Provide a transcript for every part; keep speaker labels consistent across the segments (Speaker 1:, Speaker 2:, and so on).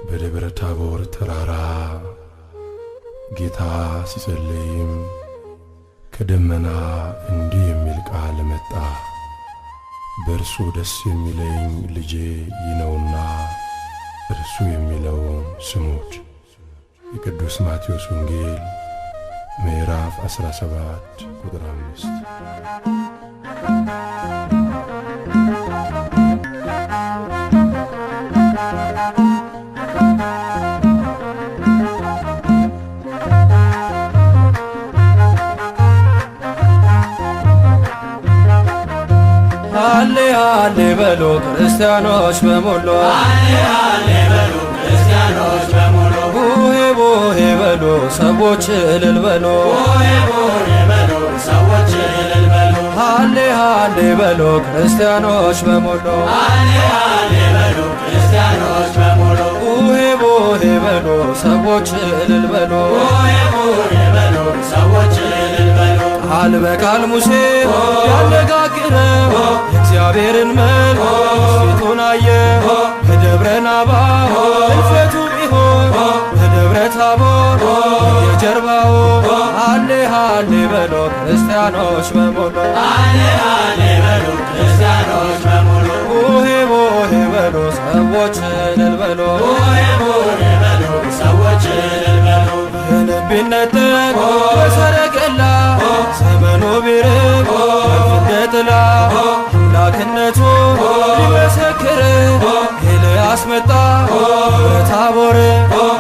Speaker 1: በደብረ ታቦር ተራራ ጌታ ሲጸልይም ከደመና እንዲህ የሚል ቃል መጣ። በእርሱ ደስ የሚለኝ ልጄ ይህ ነውና እርሱ የሚለውን ስሙት። የቅዱስ ማቴዎስ ወንጌል ምዕራፍ 17 ቁጥር 5።
Speaker 2: ሃሌ ሃሌ በሉ ክርስቲያኖች በሙሉ፣
Speaker 3: ሃሌ ሃሌ በሉ ክርስቲያኖች በሙሉ፣
Speaker 2: ቡሄ ቡሄ በሉ ሰዎች እልል በሉ፣
Speaker 3: ቡሄ ቡሄ በሉ ሰዎች እልል በሉ፣
Speaker 2: ሃሌ ሃሌ በሉ ክርስቲያኖች በሙሉ፣
Speaker 3: ሃሌ ሃሌ በሉ ክርስቲያኖች በሙሉ፣
Speaker 2: ቡሄ ቡሄ በሉ ሰዎች እልል በሉ፣
Speaker 3: ቡሄ ቡሄ በሉ ሰዎች እልል በሉ።
Speaker 2: ቃል በቃል ሙሴ ያነጋግረው የእግዚአብሔርን መልክ ፊቱን አየ። በደብረ ናባ እልፈቱ ቢሆን በደብረ ታቦር የጀርባው ሃሌ ሃሌ በሉ ክርስቲያኖች በሙሉ፣
Speaker 3: ሃሌ ሃሌ በሉ ክርስቲያኖች በሙሉ፣
Speaker 2: ቡሄ ቡሄ በሉ ሰዎች እልል በሉ፣
Speaker 3: ቡሄ ቡሄ በሉ ሰዎች እልል በሉ።
Speaker 2: ቢነጠቅ በሰረገላ ዘመኑ ቢርቅ እንደ ጥላ አምላክነቱ ሊመሰክር ኤልያስ መጣ በታቦር።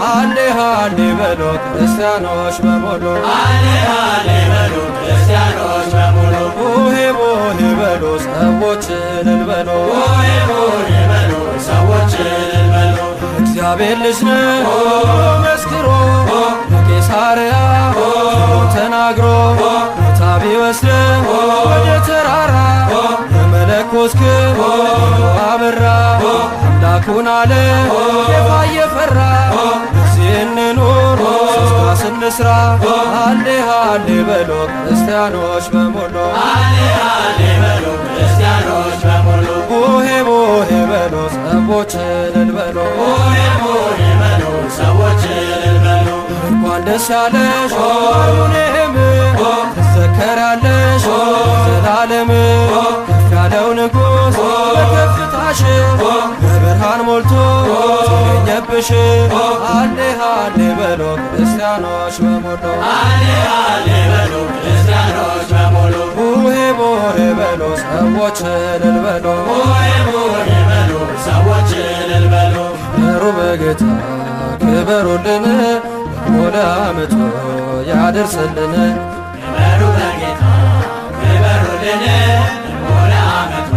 Speaker 2: ሃሌ ሃሌ በሉ ክርስቲያኖች በሙሉ፣
Speaker 3: ሃሌ ሃሌ በሉ ክርስቲያኖች በሙሉ፣
Speaker 2: ቡሄ ቡሄ በሉ ሰዎች እልል በሉ፣
Speaker 3: ቡሄ ቡሄ በሉ ሰዎች እልል በሉ።
Speaker 2: እግዚአብሔር ልጅ ነው መስክሮ በቄሳርያ ተናግሮ ጌታ ቢወስደው ወደ ተራራ የመለኮት ክብር አበራ። አምላኩን አለ ጌታ እየፈራ እዚህ እንኑር ሥጋ ስንስራ። ሃሌ ሃሌ በሉ ክርስቲያኖች በሙሉ፣
Speaker 3: ሃሌ ሃሌ በሉ ክርስቲያኖች በሙሉ፣
Speaker 2: ቡሄ ቡሄ በሉ ሰዎች እልል በሉ፣
Speaker 3: ቡሄ ቡሄ በሉ ሰዎች እልል በሉ።
Speaker 2: እንኳን ደስ ያለሽ አሩኔም ትዘከራለሽ ዘላለም። ከፍ ያለው ንጉሥ በከፍታሽ በብርሃን ሞልቶ ተገኘብሽ። ሃሌ ሃሌ በሉ ክርስቲያኖች በሙሉ፣
Speaker 3: ሃሌ ሃሌ በሉ ክርስቲያኖች በሙሉ፣
Speaker 2: ቡሄ ቡሄ በሉ ሰዎች እልል በሉ፣
Speaker 3: ቡሄ ቡሄ በሉ ሰዎች እልል በሉ።
Speaker 2: ሩበ ጌታ ክበሩልን ወደ ዓመቱ ያደርስልን።
Speaker 3: ክበሩ በጌታ ክበሩልን ወደ ዓመቱ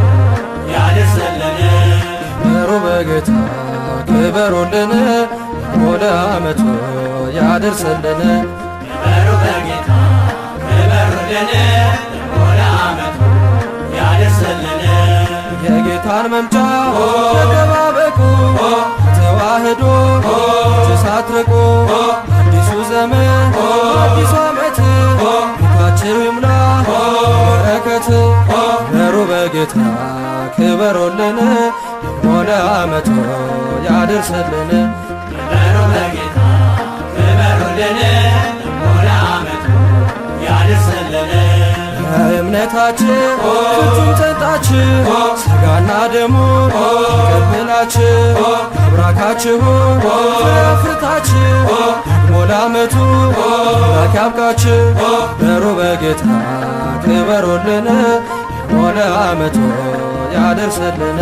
Speaker 3: ያደርስልን።
Speaker 2: ክበሩ በጌታ ክበሩልን ወደ ዓመቱ ያደርስልን።
Speaker 3: ክበሩ በጌታ ክበሩልን ወደ ዓመቱ ያደርስልን።
Speaker 2: የጌታን መምጫ ተጠባበቁ ተዋህዶ ሳትርቁ። አዲሱ ዘመን አዲሱ ዓመት ቤታችሁ ይሙላ በረከት። ክበሩ በጌታ ክበሩልን ወደ ዓመቱ ያደርስልን።
Speaker 3: ክበሩ በጌታ ክበሩልን ወደ ዓመቱ ያደርስልን።
Speaker 2: እምነታችሁ ፍጹም ጠጣችሁ ሥጋና ደሙ ተቀብላችሁ አብራካችሁ ፍሬ አፍርታችሁ ደግሞ ለዓመቱ አምላክ ያብቃችሁ። ክበሩ በጌታ ክበሩልን ወደ ዓመቱ ያደርስልን።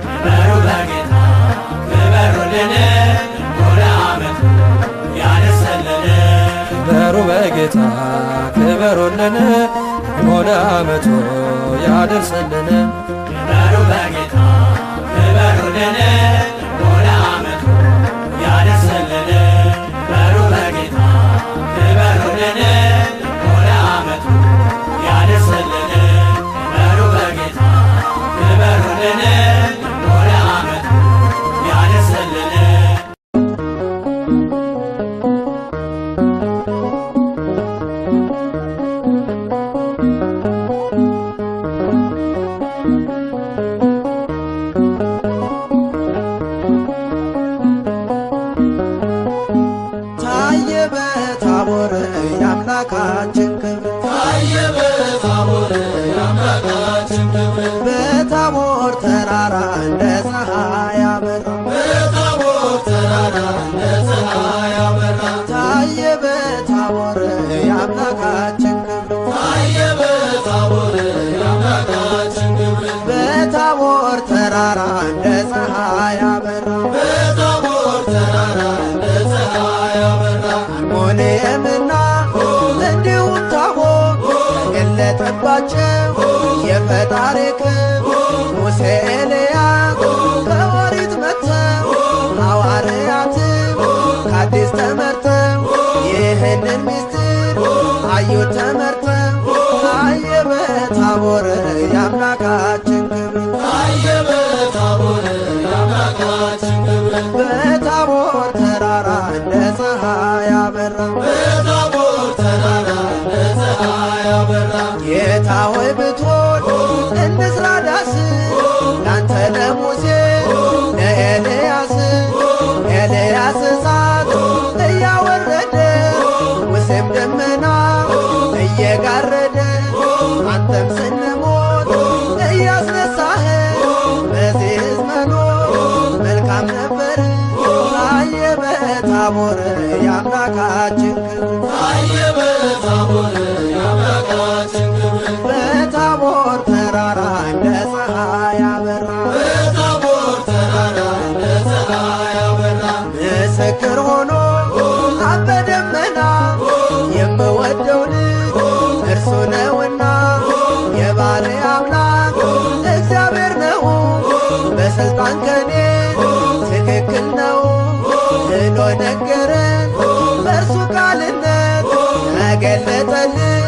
Speaker 3: ክበሩ በጌታ ክበሩልን ወደ ዓመቱ ያደርስልን።
Speaker 2: ክበሩ በጌታ ክበሩልን ወደ ዓመቱ ያደርስልን።
Speaker 3: ክበሩ በጌታ ክበሩልን ወደ ዓመቱ ያደርስልን። ክበሩ በጌታ ክበሩልን ወደ ዓመቱ ያደርስልን። ክበሩ በጌታ ክበሩልን ወደ ዓመቱ ያደርስልን።
Speaker 4: እንደ ፀሐይ አበራ
Speaker 3: በታቦር ተራራ እንደ ፀሐይ አበራ
Speaker 4: ታየ በታቦር የአምላካችን ክብር
Speaker 3: ታየ በታቦር የአምላካችን ክብር
Speaker 4: በታቦር ተራራ እንደ ፀሐይ አበራ
Speaker 3: በታቦር ተራራ እንደ ፀሐይ አበራ
Speaker 4: አርሞንየምና እንዲሁም ታቦር ተገለጠባቸው የፈጣሪ ክብር ሙሴ ኤልያስ ከኦሪት መጥተው ሐዋርያትም ከአዲስ ተመርተው ይህንን ምስጢር አዩት ተመርተው ታየ በታቦር የአምላካችን ክብር
Speaker 3: ታየ በታቦር የአምላካችን ክብር
Speaker 4: በታቦር ተራራ እንደ ፀሐይ አበራ
Speaker 3: በታቦር ተራራ እንደ ፀሐይ አበራ
Speaker 4: ጌታ ሆይ ብትወድ እንስራ ዳስ ላንተ ለሙሴ ለኤልያስ ኤልያስ እሳት እያወረደ ሙሴም ደመና እየጋረደ አንተም ስንሞት እያስነሳህ በዚህ ሕዝብ መኖር መልካም ነበር ታየ በታቦር የአምላካችን ክብር
Speaker 3: ታየ በታቦር የአምላካችን ክብር
Speaker 4: በታቦር ተራራ እንደ ፀሐይ አበራ
Speaker 3: በታቦር ተራራ እንደ ፀሐይ አበራ
Speaker 4: ምስክር ሆኖ አብ በደመና የምወደው ልጅ እርሱ ነውና የባሕርይ አምላክ እግዚአብሔር ነው በሥልጣን ከኔ ትክክል ነው ብሎ ነገረን በእርሱ ቃልነት ተገለጠልን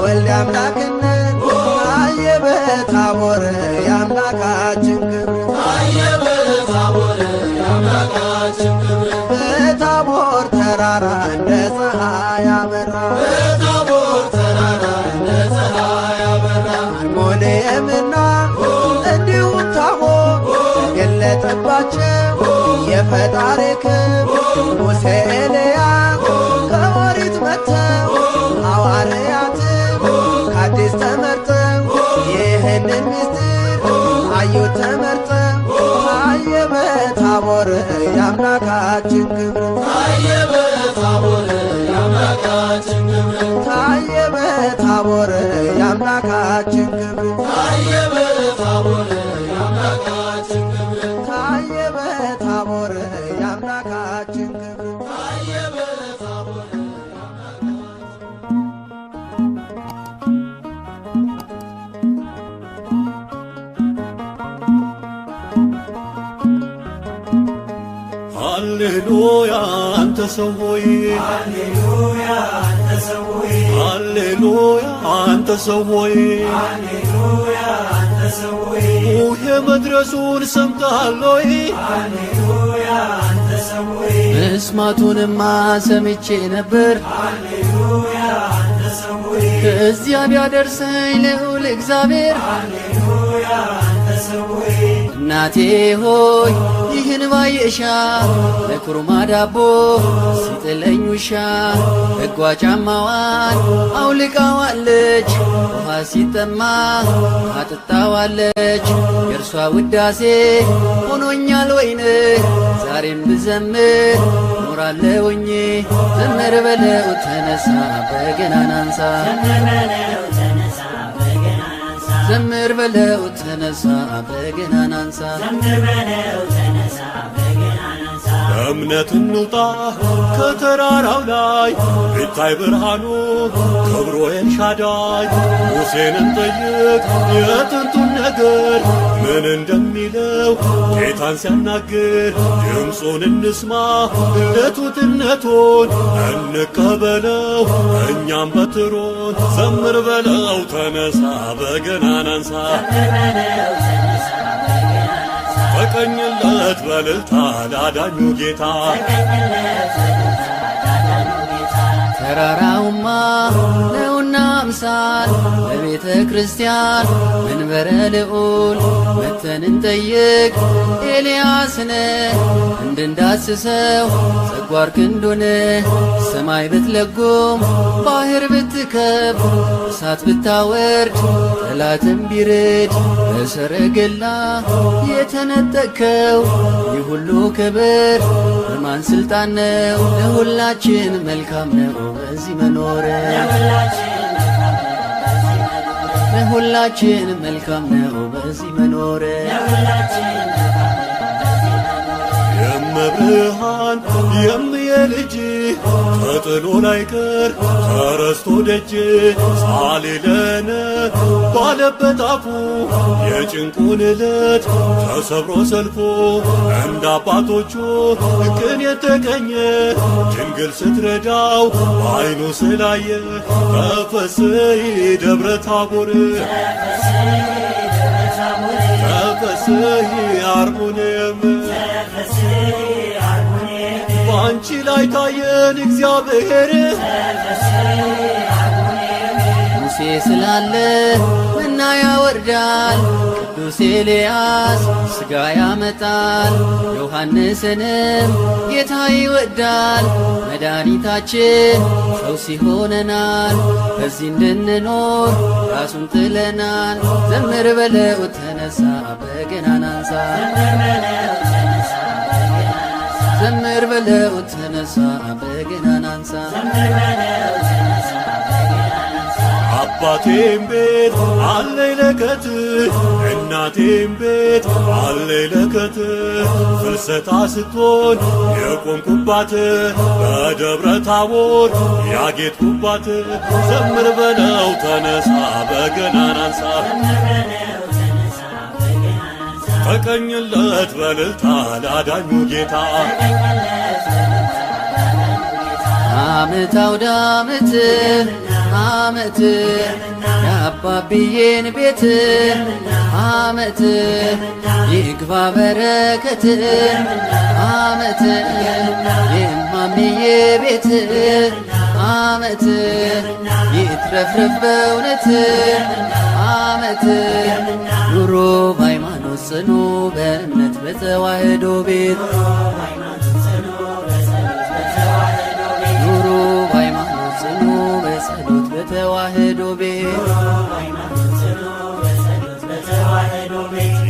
Speaker 4: ወልድ አምላክነት ታየ በታቦር የአምላካችን ክብር
Speaker 3: ታየ በታቦር የአምላካችን ክብር
Speaker 4: በታቦር ተራራ እንደ ፀሐይ አበራ
Speaker 3: በታቦር ተራራ እንደ ፀሐይ አበራ
Speaker 4: አርሞንየምና እንዲሁም ታቦር ተገለጠባቸው የፈጣሪ ክብር ሙሴ ኤልያስ ከኦሪት መጥተው ሐዋርያትም ከአዲስ ተመርተው ይህንን ምስጢር አዩት ተመርተው ታየ በታቦር የአምላካችን ክብር
Speaker 3: ታየ በታቦር የአምላካችን ክብር
Speaker 4: ታየ በታቦር የአምላካችን ክብር
Speaker 3: ታየ በታቦር የአምላካችን ክብር
Speaker 4: ታየ በታቦር የአምላካችን ክብር
Speaker 3: ታየ በታቦር
Speaker 5: ሃሌሉያ አንተ ሰው ሆይ
Speaker 3: ሃሌሉያ አንተ ሰው ሆይ
Speaker 5: ሃሌሉያ አንተ ሰው ሆይ
Speaker 3: ሃሌሉያ አንተ ሰው ሆይ
Speaker 5: ሙሄ መድረሱን ሰምተሃል ሆይ
Speaker 3: ሃሌሉያ አንተ ሰው ሆይ
Speaker 6: መስማቱንማ ሰምቼ ነበር
Speaker 3: ሃሌሉያ አንተ ሰው ሆይ
Speaker 6: ከዚያ ቢያደርሰኝ ልዑል እግዚአብሔር
Speaker 3: ሃሌሉያ አንተ ሰው ሆይ
Speaker 6: እናቴ ሆይ ይህን ባየሻ ለኩርማ ዳቦ ሲጥለኝ ውሻ ሕጓ ጫማዋን አውልቃዋለች ውሃ ሲጠማ አጥጣዋለች የእርሷ ውዳሴ ሆኖኛል ወይን ዛሬም ብዘምር ኖራለሁኝ ዘምር በለው ተነሳ በገናን አንሳ ዘምር በለው ተነሳ በገናን አንሳ
Speaker 5: እምነት እንውጣ ከተራራው ላይ ይታይ ብርሃኑ ክብሮ ኤልሻዳይ ሙሴንን ጠይቅ የጥንቱን ነገር ምን እንደሚለው ጌታን ሲያናግር ድምፁን እንስማ ለቱትነቱን እንቀበለው እኛም በትሮን ዘምር በለው ተነሳ በገናን አንሳ ተቀኝለት በልልታ ላዳኙ ጌታ
Speaker 6: ተራራውማ ነውና አምሳል በቤተ ክርስቲያን መንበረ ልዑል መተን እንጠይቅ ኤልያስነ እንድንዳስሰው ጸጓር ክንዱን ሰማይ ብትለጉም ባህር ብትከብ እሳት ብታወርድ ጠላትም ቢርድ በሰረገላ የተነጠቅከው ይህ ሁሉ ክብር በማን ስልጣን ነው? ለሁላችን መልካም ነው በዚህ መኖር፣ ለሁላችን መልካም ነው በዚህ መኖር።
Speaker 5: የመብርሃን የምየልጅ ተጥሎ ላይቀር ተረስቶ ደጅ ሳሌለነ ባለበት አፉ የጭንቁን ዕለት ተሰብሮ ሰልፎ እንደ አባቶቹ ቅን የተቀኘ ድንግል ስትረዳው በዓይኑ ስላየ ተፈስሒ ደብረ ታቦር ተፈስሒ አርሞንየም በአንቺ ላይ ታየን እግዚአብሔር
Speaker 6: ሙሴ ስላለ መና ያወርዳል ቅዱስ ኤልያስ ሥጋ ያመጣል ዮሐንስንም ጌታ ይወዳል መድኃኒታችን ፈውስ ይሆነናል በዚህ እንድንኖር ራሱን ጥለናል ዘምር በለው ተነሳ በገናን አንሳ ዘምር በለው ተነሳ በገናን አንሳ
Speaker 5: አባቴም ቤት አለኝ ለከት እናቴም ቤት አለኝ ለከት ፍልሰታ ስትሆን የቆምኩባት በደብረ ታቦር ያጌጥኩባት ዘምር በለው ተነሳ በገናን አንሳ ተቀኝለት በልልታ ላዳኙ ጌታ
Speaker 6: ዓመት አውደ ዓመት ዓመት የአባብዬን ቤት ዓመት ይግባ በረከት ዓመት የማምዬ ቤት ዓመት ይትረፍረፍ በእውነት ዓመት ኑሮ በሃይማኖት ጽኑ በእምነት በተዋህዶ ቤት ኑሮ በሃይማኖት ጽኑ በጸሎት በተዋህዶ ቤት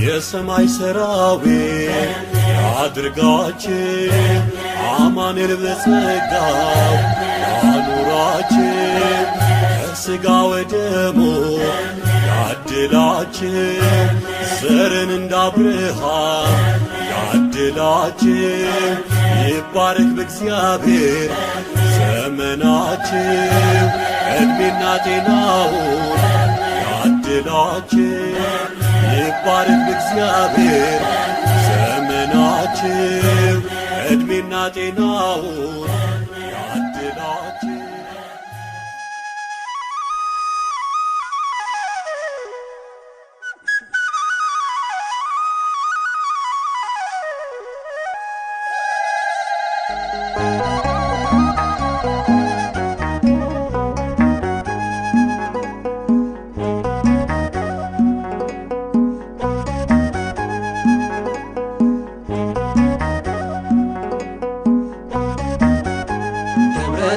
Speaker 5: የሰማይ ሰራዊት አድርጋችን አማኑኤል በጸጋው አኑራችን ከሥጋ ወደሙ ያድላችን ዘርን እንዳብርሃም ያድላችን ይባረክ በእግዚአብሔር ዘመናችን ዕድሜና ጤናውን ያድላችን ይባረክ በእግዚአብሔር ዘመናችን ዕድሜና ጤናውን ያድላችን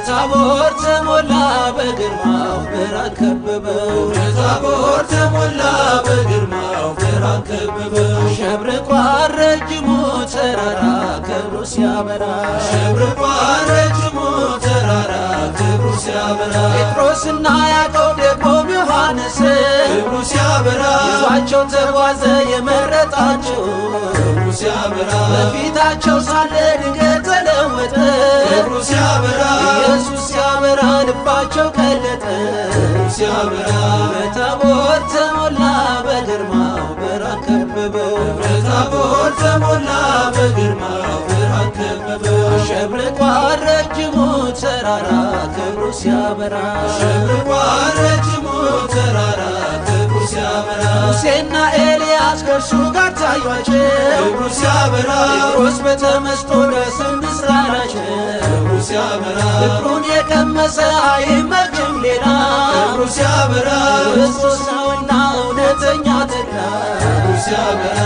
Speaker 4: ታቦር ተሞላ በግርማው ብርሃን ከበበው ታቦር ተሞላ በግርማው ብርሃን ከበበው ሸብርቋል ረጅሙ ተራራ ክብሩ ሲያበራ ሸብርቋል ረጅሙ ተራራ ክብሩ ሲያበራ ጴጥሮስና ያዕቆብ ደግሞም ዮሐንስ ክብሩ ሲያበራ ይዟቸው ተጓዘ የመረጣቸው ክብሩ ሲያበራ በፊታቸው ሳለ ድንገት ተለወጠ ክብሩ ሲያበራ ኢየሱስ ሲያበራ ልባቸው ቀለጠ ሲያበራ በታቦር ተሞላ በግርማው ብርሃን ከበበው በታቦር ተሞላ በግርማው ብርሃን ከበበው አሸብርቋል ረጅሙ ተራራ ክብሩ ሲያበራ አሸብርቋል ረጅሙ ተራራ ክብሩ ሲያበራ ሙሴና ኤልያስ ከእርሱ ጋር ታዩአቸው ክብሩ ሲያበራ ጴጥሮስ በተመስጦ ደስም ምስራናቸው ክብሩ ሲያበራ ልቡን ያልቀመሰ አይመችም ሌላ
Speaker 3: ክብሩ ሲያበራ
Speaker 4: ክርስቶስ ነውና እውነተኛ ተድላ
Speaker 3: ክብሩ ሲያበራ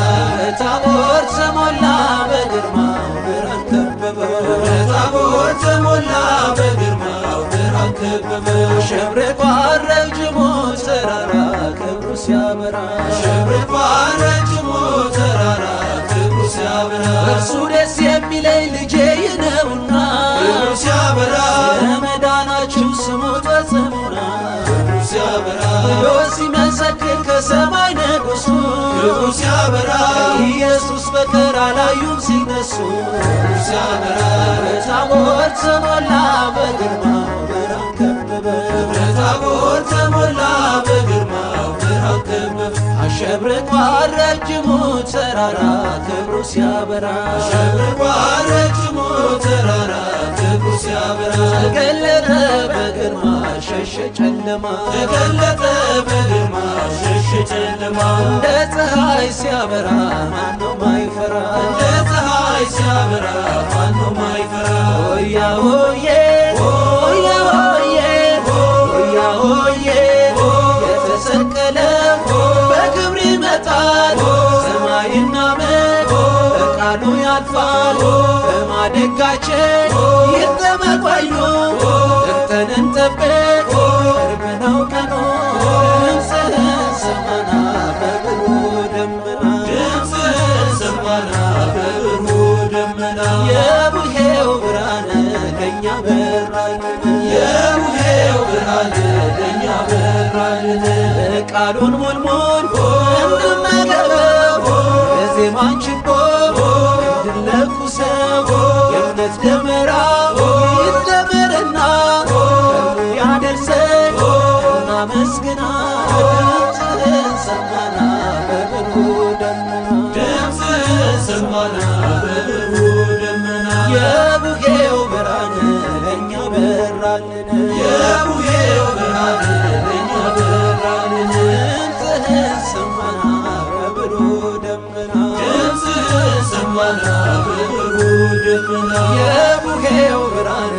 Speaker 4: ታቦር ተሞላ በግርማው ብርሃን ከበበው
Speaker 3: ታቦር ተሞላ በግርማው ብርሃን ከበበው
Speaker 4: ሸብርቋል ረጅሙ ተራራ ክብሩ ሲያበራ
Speaker 3: ሸብርቋል ረጅሙ ተራራ ክብሩ ሲያበራ
Speaker 4: እርሱ ደስ የሚለኝ ልጄ ነውና
Speaker 3: ክብሩ ሲያበራ
Speaker 4: ለመዳናችሁ ስሙት በጽሙና
Speaker 3: ክብሩ ሲያበራ
Speaker 4: ብሎ ሲመሰክር ከሰማይ ንጉሡ
Speaker 3: ክብሩ ሲያበራ
Speaker 4: ኢየሱስ በቀር አላዩም ሲነሱ
Speaker 3: ክብሩ ሲያበራ
Speaker 4: ታቦር ተሞላ በግርማው ብርሃን ከበበው
Speaker 3: ታቦር ተሞላ በግርማው ብርሃን ከበበው
Speaker 4: አሸብርቋል ረጅሙ ተራራ ክብሩ ሲያበራ
Speaker 3: ሸብርቋል ረጅሙ ተራራ ክብሩ ሲያበራ
Speaker 4: ተገለጠ በግርማ ሸሸ ጨለማ
Speaker 3: ተገለጠ በግርማ ሸሸ ጨለማ
Speaker 4: እንደ ፀሐይ ሲያበራ ማነው ማይፈራ
Speaker 3: እንደ ፀሐይ ሲያበራ ማነው ማይፈራ
Speaker 4: ሆያ ሆዬ ሆያ ሆዬ ሆያ ሆዬ የተሰቀለው በክብር ይመጣል ሰማይና ምድር በቃሉ ያልፋል በማደጋችን ይጠመቋዩ እርተን እንጠብቅ ቅርብ ነው ቀኑ ድምፅህን ሰማና በብሩህ ደመና
Speaker 3: ድምፅህን ሰማና በብሩህ ደመና
Speaker 4: የቡሄው ብርሃን ለእኛ በራልን
Speaker 3: የቡሄው ብርሃን ለእኛ በራልን
Speaker 4: ቃሉን ሙልሙል እንድናገበው በዜማን ችቦ እንድንለኩሰው የእምነት ደመራ ይደመርና ቀርቡ ያደርሰን እናመስግና ድምፅህን ሰማና በብሩህ ደመና
Speaker 3: ድምፅህን ሰማና በብሩህ ደመና
Speaker 4: የቡሄው ብርሃን ለእኛ በራልን
Speaker 3: የቡሄው ብርሃን ለእኛ በራልን
Speaker 4: ድምፅህን ሰማና በብሩህ ደመና
Speaker 3: ድምፅህን ሰማና በብሩህ ደመና
Speaker 4: የቡሄው ብርሃን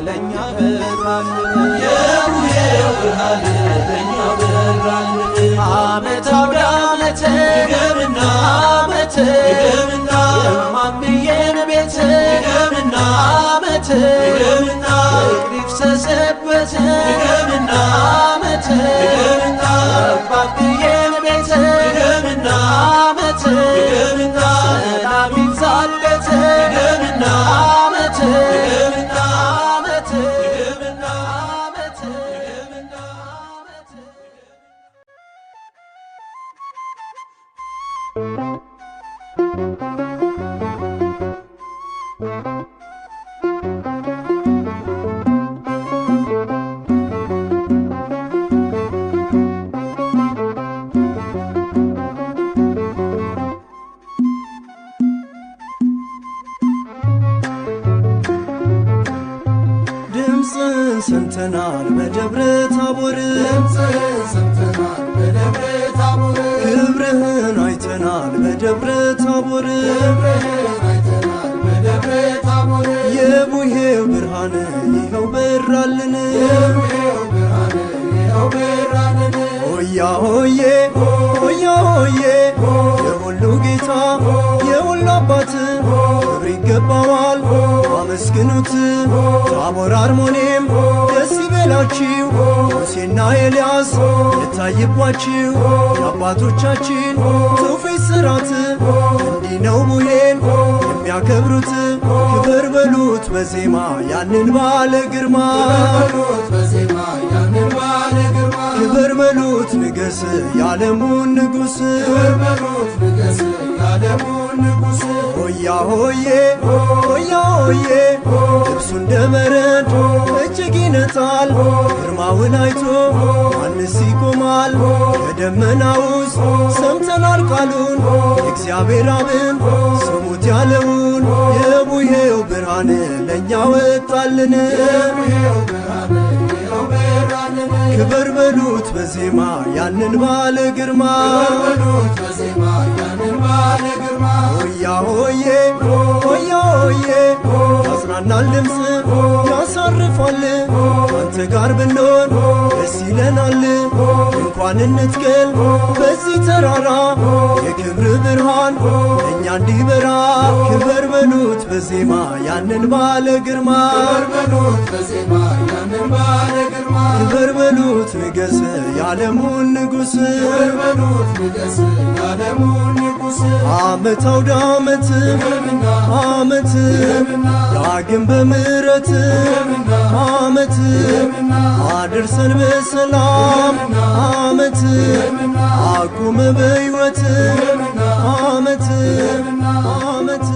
Speaker 4: ለእኛ በራልን
Speaker 3: የቡሄው ብርሃን ለእኛ በራልን
Speaker 4: ዓመት አውደ ዓመት
Speaker 3: ድገምና
Speaker 4: ዓመት
Speaker 3: ድገምና
Speaker 4: የማምዬን ቤት
Speaker 3: ድገምና
Speaker 4: ዓመት
Speaker 3: ድገምና
Speaker 4: ፍቅር ይፍሰስበት
Speaker 3: ድገምና
Speaker 4: ዓመት
Speaker 3: ድገምና
Speaker 4: አባብዬን ቤት
Speaker 3: ድገምና
Speaker 4: ዓመት
Speaker 3: ድገምና
Speaker 4: ሰላም ይብዛለት
Speaker 3: ድገምና
Speaker 4: ዓመት
Speaker 3: ድገምና
Speaker 4: ዓመት
Speaker 3: ድገምና
Speaker 4: ዓመት
Speaker 3: ድገምና
Speaker 4: ዓመት
Speaker 2: ድምፅህን ሰምተናል በደብረ ታቦር
Speaker 3: ድምፅህን ሰምተናል በደብረ ታቦር
Speaker 2: ክብርህን አይተናል በደብረ ታቦር
Speaker 3: ክብርህን አይተናል በደብረ ታቦር
Speaker 2: የቡሄው ብርሃን ይኸው በራልን
Speaker 3: የቡሄው ብርሃን ይኸው በራልን
Speaker 2: ሆያ ሆዬ ሆያ ሆዬ የሁሉ ጌታ የሁሉ አባት ክብር ይገባዋል አመስግኑት ታቦር አርሞኔም ደስ ይበላችሁ ሙሴና ኤልያስ የታይባችሁ የአባቶቻችን ትውፊት ሥርዓት እንዲህ ነው ቡሄን የሚያከብሩት ክብር በሉት በዜማ ያንን ባለ ግርማ
Speaker 3: በዜማ ያንን ባለ ግርማ
Speaker 2: ክብር በሉት ንገስ የዓለሙን ንጉሥ
Speaker 3: ክብር በሉት ንገስ የዓለሙን ንጉሥ
Speaker 2: ሆያ ሆዬ ሆያ ሆዬ ልብሱ እንደ በረድ እጅግ ይነጣል ግርማውን አይቶ ማንስ ይቆማል ከደመና ውስጥ ሰምተናል ቃሉን የእግዚአብሔር አብን ስሙት ያለውን የቡሄው ብርሃን ለእኛ ወጣልን
Speaker 3: የቡሄው ብርሃን ይኸው በራልን
Speaker 2: ክብር በሉት በዜማ ያንን ባለ ግርማ
Speaker 3: በሉት በዜማ ያንን ባለ ግርማ
Speaker 2: ሆያ ሆዬ ሆያ ሆዬ ያጽናናል ድምፅ ያሳርፋል
Speaker 7: ጋር ብንሆን ደስ ይለናል እንኳን እንትከል በዚህ ተራራ የክብር ብርሃን እኛ እንዲበራ ክበር በሉት በዜማ ያንን ባለ ግርማ ክበር በሉት ንገስ ያለሙን ንጉስ ዓመት አውደ ዓመት ዓመት ዳግም በምሕረት ዓመት አድርሰን በሰላም ዓመት አቁመ በሕይወት ዓመት ዓመት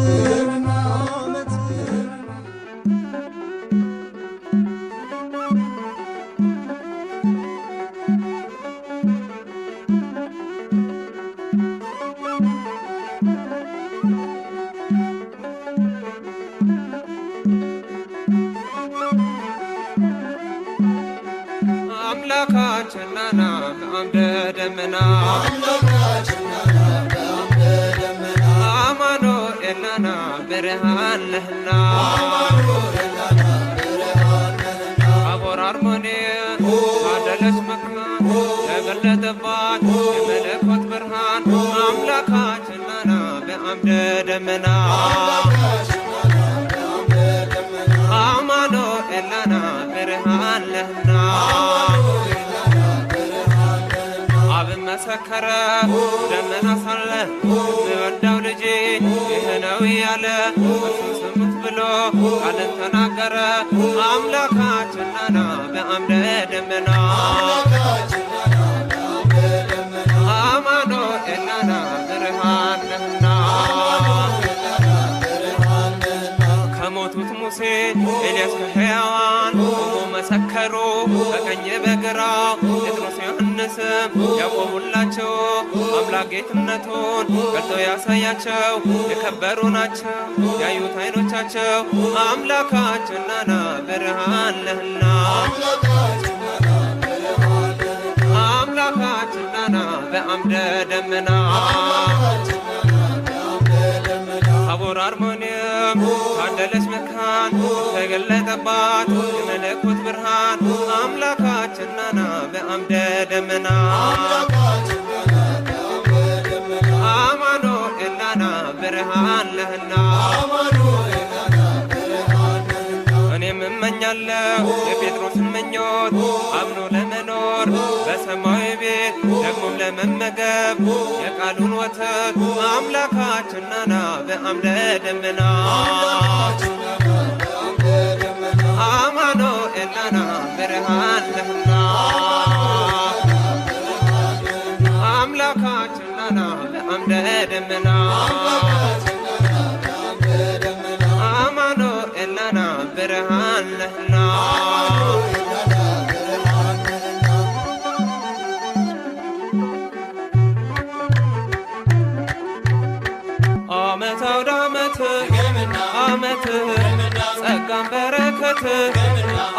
Speaker 2: አምላካችንና በአምደ ደመና አማኑኤልና ብርሃን ነህና ታቦር አርሞንኤም ታደለች መካን ተገለጠባት የመለኮት ብርሃን አምላካችንና በአምደ ደመና አማኑኤልና ብርሃን ነህና አብ መሰከረ ደመና ሳለ የወዳው ልጄ ይህ ነው ያለ እርሱን ስሙት ብሎ ቃልን ተናገረ አምላካችንና በአምደ ደመና አማኑኤልና ብርሃን ነህና ከሞቱት ሙሴ ኤልያስ ከሕያዋን ቆሞ መሰከሩ በቀኝ በግራ ጴጥሮስ ዮሐንስም ያቆሙላቸው አምላክ ጌትነቱን ገልጦ ያሳያቸው የከበሩ ናቸው ያዩት ዓይኖቻቸው አምላካችንና ብርሃን ነህና አምላካችንና በአምደ ደመና ታቦር አርሞንኤም ታደለች መካን ተገለጠባት የመለኮት ብርሃን አምላካችንና በአምደ ደመና አማኑኤልና ብርሃን ነህና እኔም እመኛለሁ የጴጥሮስን ምኞት አምኖ ለመኖር በሰማያዊ ቤት ደግሞም ለመመገብ የቃሉን ወተት አምላካችንና በአምደ ደመና አማኑኤልና ብርሃን ነህና አምላካችንና በአምደ ደመና አማኑኤልና ብርሃን ነህና ዓመት አውደ ዓመት ዓመት ጸጋን በረከት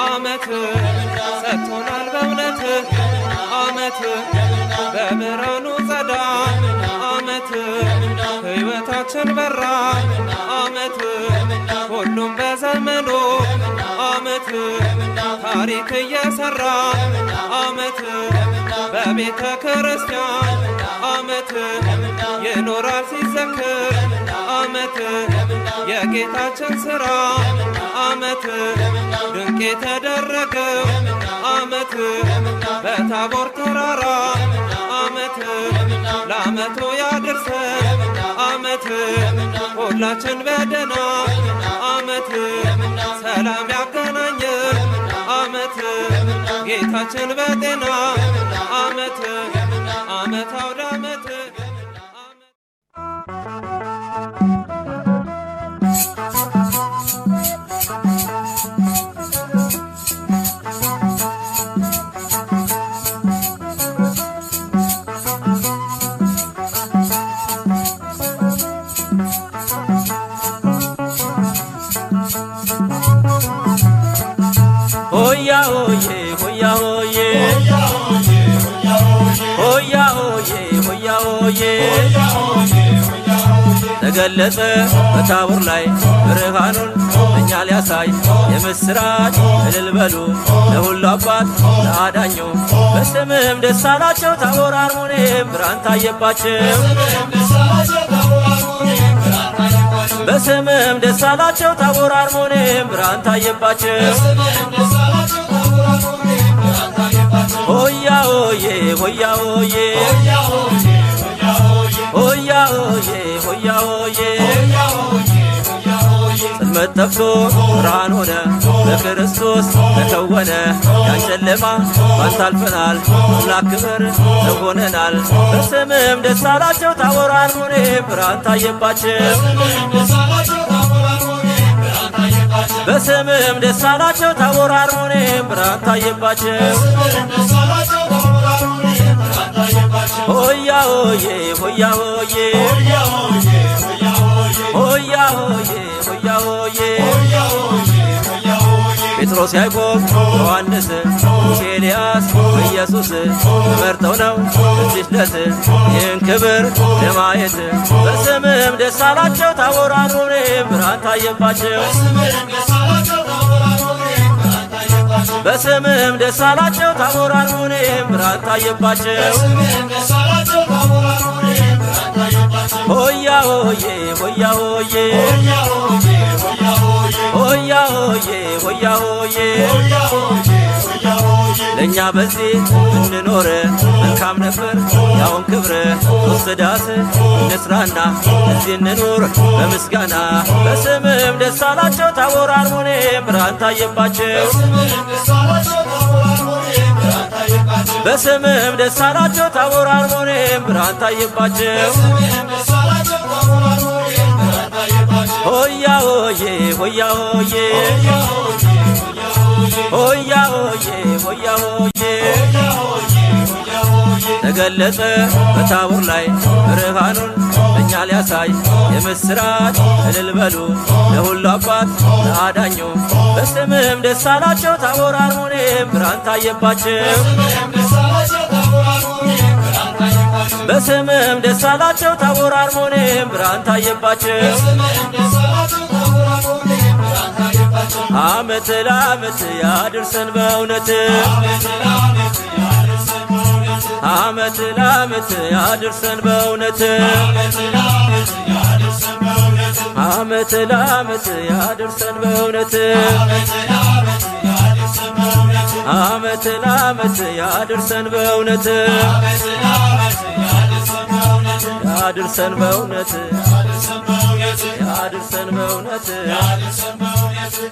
Speaker 2: ዓመት ሰጥቶናል በእውነት ዓመት በብርሃኑ ጸዳ ዓመት ሕይወታችን በራ ዓመት ሁሉም በዘመኑ ዓመት ታሪክ እየሰራ ዓመት በቤተ ክርስቲያን ዓመት ይኖራል ሲዘክር ዓመት የጌታችን ሥራ ዓመት ድንቅ የተደረገው ዓመት በታቦር ተራራ ዓመት ለዓመቱ ያድርሰን ዓመት ሁላችን በደና ዓመት ሰላም ያገናኘን ዓመት ጌታችን በጤና ዓመት ዓመት አውደ ዓመት
Speaker 4: hoya oye hoya oye hoya oye hoya oye
Speaker 2: ተገለጸ በታቦር ላይ ብርሃኑን እኛ ሊያሳይ የምስራች እልል በሉ ለሁሉ አባት ለአዳኙ በስምህም ደስ አላቸው ታቦር አርሞኔም ብርሃን ታየባቸው በስምህም ደስ አላቸው ታቦር አርሞኔም ብርሃን ታየባቸው ሆያ ሆዬ ሆያ ሆዬ ሆያ ሆዬ ሆያ ሆዬ ጽልመት ጠፍቶ ብርሃን ሆነ በክርስቶስ ተከወነ ያን ጨለማ ባንተ አልፈናል አምላክ ክብር ተሆነናል በስምህም ደስ አላቸው ታቦር አርሞኔም ብርሃን ታየባቸው በስምህም ደስ አላቸው ታቦር አርሞኔም ብርሃን ታየባቸው ሆያ ሆዬ ሆያ ሆዬ ሆያ ሆዬ ሆያ ሆዬ ጴጥሮስ ያዕቆብ ዮሐንስ ሙሴ ኤልያስ ኢየሱስ ተመርጠው ነው እዚህ ዕለት ይህን ክብር ለማየት በስምህም ደስ አላቸው ታቦር አርሞኔም ብርሃን ታየባቸው በስምህም ደስ አላቸው ታቦር አርሞኔም ብርሃን ታየባቸው ሆያ ሆዬ ሆያ ሆዬ ሆያ ሆዬ ሆያ ሆዬ ለእኛ በዚህ እንኖር መልካም ነበር ያውን ክብር ሶስት ዳስ እንስራና እዚህ እንኑር በምስጋና በስምህም ደስ አላቸው ታቦር አርሞኔም ብርሃን ታየባቸው በስምህም ደስ አላቸው ታቦር አርሞኔም ብርሃን ታየባቸው ሆያ ሆዬ ሆያ ሆዬ ሆያ ሆዬ ሆያ ሆዬ ተገለጸ በታቦር ላይ ብርሃኑን እኛ ሊያሳይ የምስራች እልል በሉ ለሁሉ አባት ለአዳኙ በስምህም ደስ አላቸው ታቦር አርሞኔም ብርሃን ታየባቸው በስምህም ደስ አላቸው ታቦር አርሞኔም ብርሃን ታየባቸው ዓመት ለዓመት ያድርሰን በእውነት ዓመት ለዓመት ያድርሰን በእውነት ዓመት ለዓመት ያድርሰን በእውነት ዓመት ለዓመት ያድርሰን በእውነት ያድርሰን በእውነት ያድርሰን በእውነት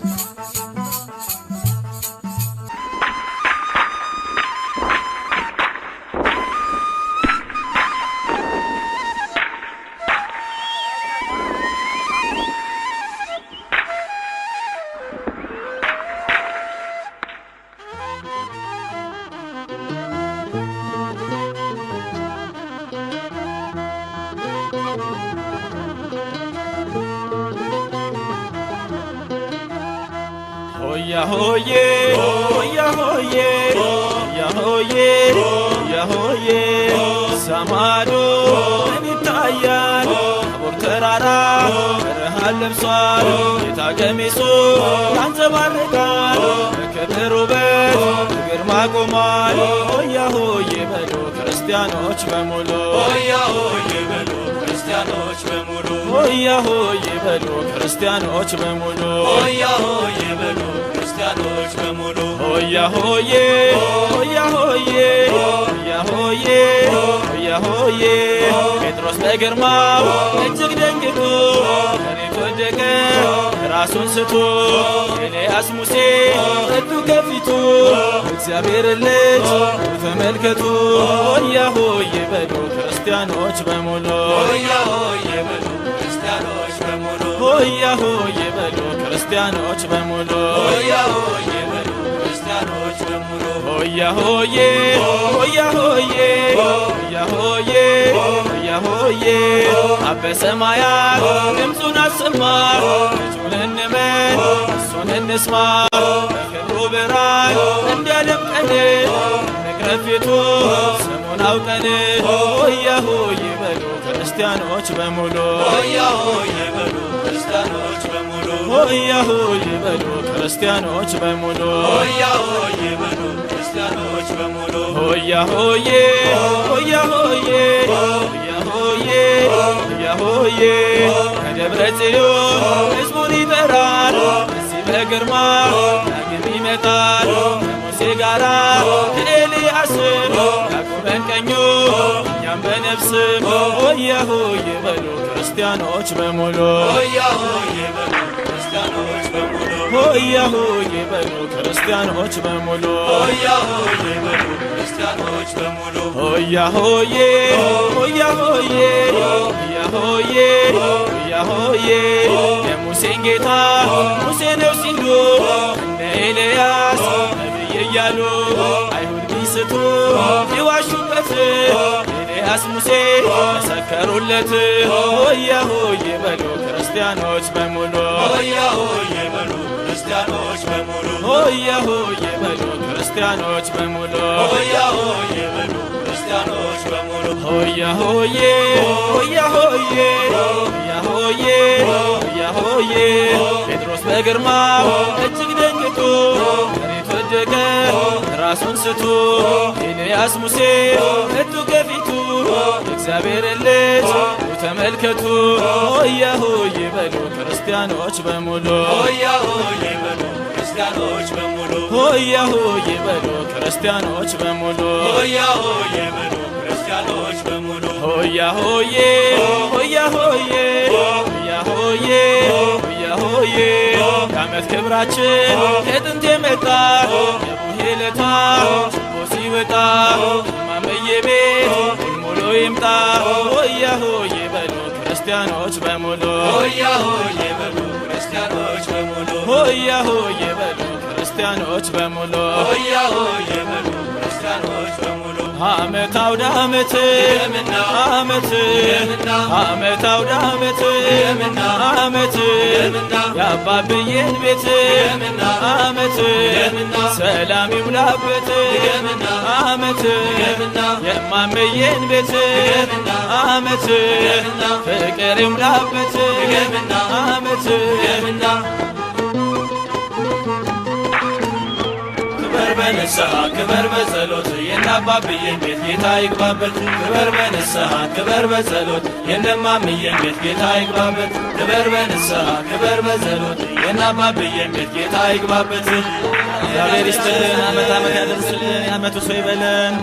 Speaker 8: Hoya hoye, hoya hoye, hoya hoye, hoya hoye. Samado enitayal, abur terara, berhal lebsal, kita gemiso, yanzabargal, keberubet, germa gomal. Hoya hoye belo, Cristianoch bemulo. Hoya hoye belo, Cristianoch bemulo. Hoya hoye belo, Cristianoch bemulo. Hoya hoye belo. ክርስቲያኖች በሙሉ ሆያ ሆዬ ሆያ ሆዬ ሆያ ሆዬ ሆያ ሆዬ ጴጥሮስ በግርማው እጅግ ደንግጦ መሬት ወደቀ ራሱን ስቶ ኤልያስ ሙሴ እጁ ከፊቱ እግዚአብሔር ልጅ ተመልከቱ ሆያ ሆዬ በሉ ክርስቲያኖች በሙሉ ሆያ ሆዬ በሉ ክርስቲያኖች በሙሉ ሆያ ሆዬ በሉ ክርስቲያኖች በሙሉ ሆያ ሆዬ በሉ ክርስቲያኖች በሙሉ ሆያ ሆዬ ሆያ ሆዬ ሆያ ሆዬ ሆያ ሆዬ አበ ሰማያት ድምፁን አሰማ ልጁን እንመን እሱን እንስማ በክብሩ ብርሃን እንዲያደምቀን ንግረ በፊቱ ስሙን አውቀን ሆያ ሆዬ በሉ ክርስቲያኖች በሙሉ
Speaker 3: ሆያ ሆዬ በሉ ክርስቲያኖች በሙሉ
Speaker 8: ሆያ ሆዬ በሉ ክርስቲያኖች በሙሉ
Speaker 3: ሆያ ሆዬ በሉ ክርስቲያኖች በሙሉ
Speaker 8: ሆያ ሆዬ ሆያ ሆዬ ሆያ ሆዬ ሆያ ሆዬ ከደብረ ጽዮን ሕዝቡን ይጠራል እዚህ በግርማ ዳግም ይመጣል ከሙሴ ጋራ ከኤልያስም ያዕቆብን ቀኙ እኛም በነፍስም ሆያ ሆዬ በሉ ክርስቲያኖች በሙሉ
Speaker 3: ሆያ ሆዬ በሉ ክርስቲያኖች በሙሉ
Speaker 8: ሆያ ሆዬ በሉ ክርስቲያኖች በሙሉ
Speaker 3: ሆያ ሆዬ በሉ ክርስቲያኖች በሙሉ
Speaker 8: ሆያ ሆዬ ሆያ ሆዬ ሆያ ሆዬ ሆያ ሆዬ የሙሴን ጌታ ሙሴ ነው ሲሉ እንደ ኤልያስ ነቢይ እያሉ አይሁድ ቢስቱ ይዋሹበት ኤልያስ ሙሴ መሰከሩለት ሆያ ሆዬ በሉ ክርስቲያኖች በሙሉ
Speaker 3: ሆያ ሆዬ በሉ ክርስቲያኖች በሙሉ
Speaker 8: ሆያ ሆዬ በሉ ክርስቲያኖች በሙሉ
Speaker 3: ሆያ ሆዬ በሉ ክርስቲያኖች በሙሉ
Speaker 8: ሆያ ሆዬ ሆያ ሆዬ ሆያ ሆዬ ሆያ ሆዬ ጴጥሮስ በግርማ እጅግ ደንግጦ መሬት ወደቀ ራሱን ስቶ ኤልያስ ሙሴ መጡ ከፊቱ እግዚአብሔር ልጅ ተመልከቱ ሆያ ሆዬ በሉ ክርስቲያኖች በሙሉ
Speaker 3: ሆያ ሆዬ በሉ ክርስቲያኖች በሙሉ
Speaker 8: ሆያ ሆዬ በሉ ክርስቲያኖች በሙሉ
Speaker 3: ሆያ ሆዬ በሉ ክርስቲያኖች በሙሉ
Speaker 8: ሆያ ሆዬ ሆያ ሆዬ ሆያ ሆዬ ሆያ ሆዬ የዓመት ክብራችን ከጥንት የመጣ የቡሄ ለታ ችቦ ሲወጣ ማመዬ ቤት ሙሉ ይምጣ ሆያ ሆዬ በሉ ክርስቲያኖች በሙሉ
Speaker 3: ሆያ ሆዬ በሉ ክርስቲያኖች በሙሉ
Speaker 8: ሆያ ሆዬ በሉ ክርስቲያኖች በሙሉ
Speaker 3: ሆያ ሆዬ በሉ ክርስቲያኖች በሙሉ
Speaker 8: ዓመት አውደ ዓመት ዓመት ዓመት አውደ ዓመት ዓመት የአባብዬን ቤት ዓመት ሰላም ይሙላበት ዓመት የማመዬን ቤት ዓመት ፍቅር ይሙላበት ዓመት
Speaker 3: ክበር በንስሐ ክበር በጸሎት የእናባብዬን ቤት ጌታ ይግባበት ክበር በንስሐ ክበር በጸሎት የእነማምዬን ቤት ጌታ ይግባበት ክበር በንስሐ ክበር በጸሎት የእናባብዬን ቤት ጌታ ይግባበት
Speaker 8: እግዚአብሔር ይስጥልን ዓመት ዓመት ያደርስልን የዓመቱ ሰው ይበለን